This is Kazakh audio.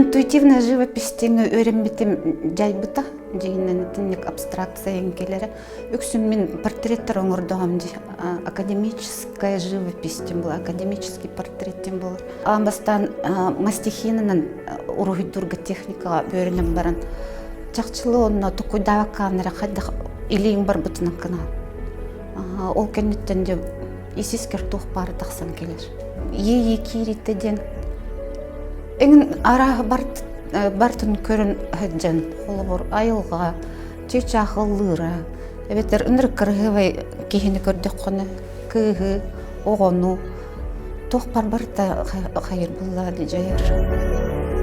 Интуитивная живопись өрембетим жайбыта, жегеннен абстракция келері. Өксүн мен портреттер оңырдығам академическая живопись был, академический портрет был. Амбастан мастихинынан урухидурга техника бөрінен баран. Чақчылы онна тұқуйдава қаныра қайдақ илейін бар бұтынан қана. Ол кәнеттен де есескер тұқ бары тақсан келер. Ие киреттеден Эңін араға бартын көрін хөджен, қолыбыр айылға, чөйчі ақыллыра. Әбеттер үнір кіргівай кейіні көрдік қоны, күйі, оғыну. Тоқ бар барта қайыр бұллады жайыр.